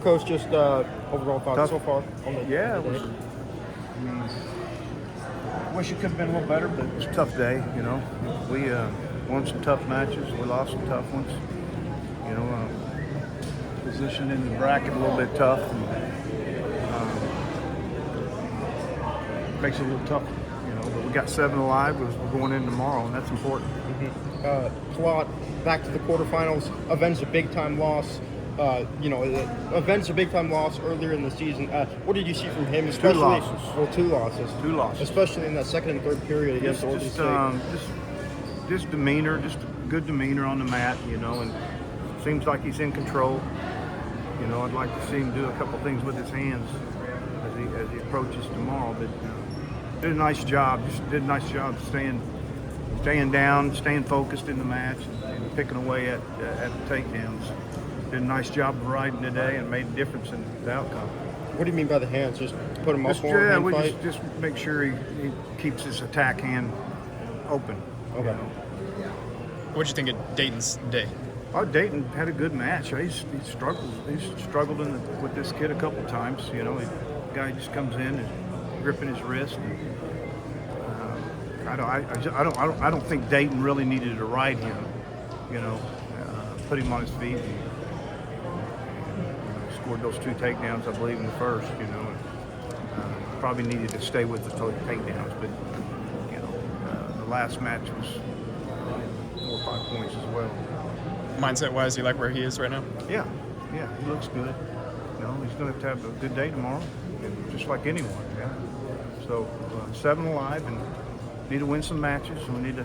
Coach, just overall thoughts so far on the Yeah, it day? was. Wish it could have been a little better, but it was a tough day. We won some tough matches. We lost some tough ones. Position in the bracket a little bit tough, and makes it a little tough. But we got 7 alive. We're going in tomorrow, and that's important. Plot back to the quarterfinals, avenged a big time loss. Avenged a big time loss earlier in the season. What did you see from him? Especially, Two losses. Well, 2 losses. Especially in that second and third period against Oregon State. Just demeanor, just good demeanor on the mat. And seems like he's in control. I'd like to see him do a couple things with his hands as he approaches tomorrow. But did a nice job. Just did a nice job staying down, staying focused in the match, and picking away at the takedowns. Did a nice job of riding today and made a difference in the outcome. What do you mean by the hands? Just put him up more? Yeah, we just make sure he keeps his attack hand open. Okay. What did you think of Dayton's day? Oh, Dayton had a good match. He's struggled with this kid a couple times. The guy just comes in and gripping his wrist. And, I don't think Dayton really needed to ride him. Put him on his feet. And, scored those 2 takedowns, I believe, in the first. Probably needed to stay with the takedowns, but the last match was 4 or 5 points as well. Mindset-wise, you like where he is right now? Yeah, he looks good. He's going to have a good day tomorrow, just like anyone. Yeah. So 7 alive, and need to win some matches, and we need to,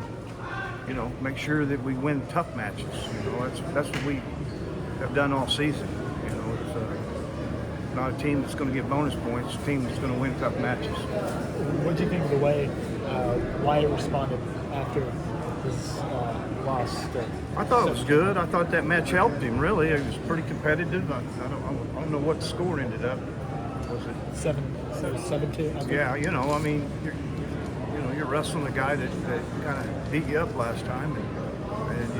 make sure that we win tough matches. That's what we have done all season. It's not a team that's going to get bonus points. It's a team that's going to win tough matches. What do you think of the way Wyatt responded after his loss? I thought it was good. I thought that match helped him, really. It was pretty competitive. I don't know what the score ended up. Was it 7-2? Yeah, you're wrestling a guy that kind of beat you up last time, and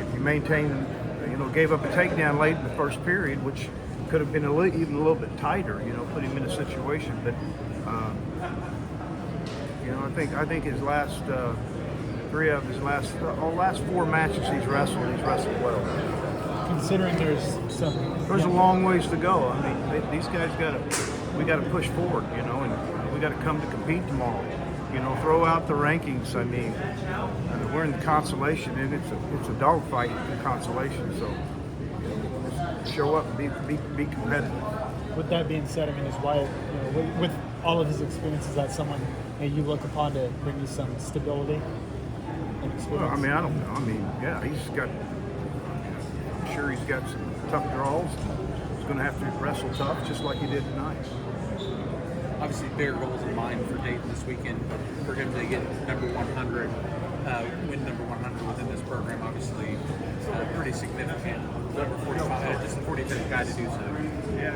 if you maintain, gave up a takedown late in the first period, which could have been even a little bit tighter, put him in a situation. But I think his last 3 of his last 4 matches he's wrestled well. Considering there's a long ways to go. I mean, these guys we got to push forward, and we got to come to compete tomorrow. Throw out the rankings. I mean, we're in the consolation, and it's a dogfight in consolation. So show up and be competitive. With that being said, I mean, is Wyatt, with all of his experiences, that someone you look upon to bring you some stability and experience? Well, I mean, I don't know. I mean, yeah, I'm sure he's got some tough draws. He's going to have to wrestle tough, just like he did tonight. Obviously, bigger goals in mind for Dayton this weekend. For him to get number 100, win number 100 within this program, obviously pretty significant. Number 45, just the 45th guy to do so. Yeah,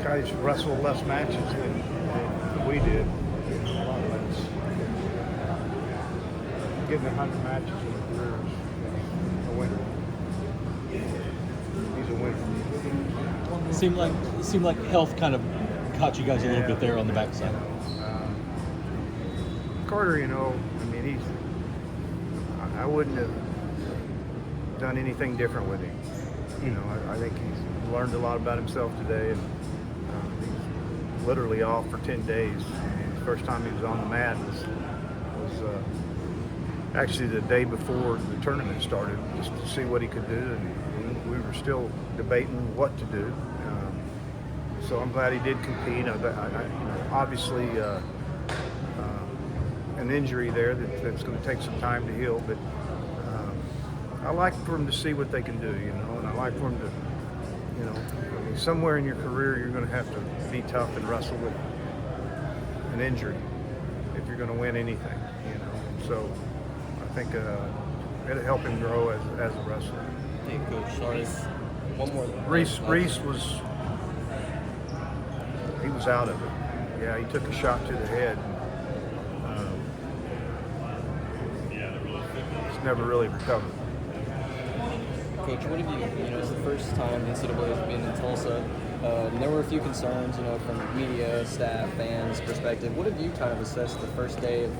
guys wrestle less matches than we did. A lot less. Getting 100 matches in a career is a winner. He's a winner. It seemed like health kind of caught you guys a little bit there on the backside. Carter, I mean, I wouldn't have done anything different with him. I think he's learned a lot about himself today, and he's literally off for 10 days. And the first time he was on the mat was actually the day before the tournament started, just to see what he could do, and we were still debating what to do. So I'm glad he did compete. Obviously, an injury there that's going to take some time to heal, but I like for him to see what they can do, and I like for him to, I mean, somewhere in your career you're going to have to be tough and wrestle with an injury if you're going to win anything, So I think it'll help him grow as a wrestler. Hey, Coach, sorry. One more. Reese he was out of it. Yeah, he took a shot to the head. He's never really recovered. Coach, what have you, it's the first time the NCAA has been in Tulsa. There were a few concerns, from media, staff, fans' perspective. What have you kind of assessed the first day of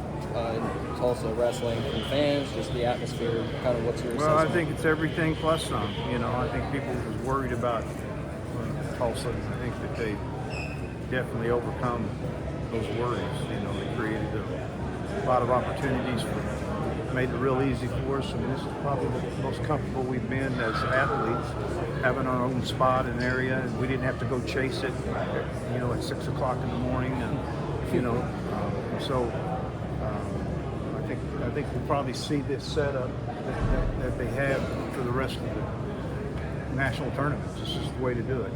in Tulsa wrestling from fans, just the atmosphere, kind of what's your Well, I assessment? think it's everything plus some. I think people was worried about Tulsa. I think that they definitely overcome those worries. They created a lot of opportunities made it real easy for us. This is probably the most comfortable we've been as athletes, having our own spot and area, and we didn't have to go chase it, at 6 o'clock in the morning, and so I think we'll probably see this setup that they have for the rest of the national tournaments. This is the way to do it.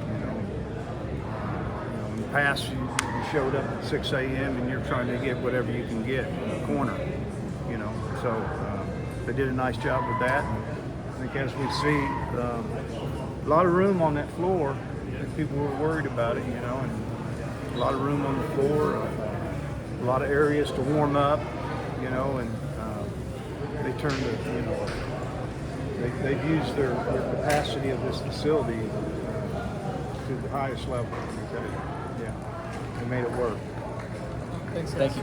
In the past, you showed up at 6 a.m. and you're trying to get whatever you can get in the corner. So they did a nice job with that. And I think as we see, a lot of room on that floor. I think people were worried about it, and a lot of room on the floor, a lot of areas to warm up, and they turned to, they've used their capacity of this facility to the highest level. They made it work. Thanks. Thank you.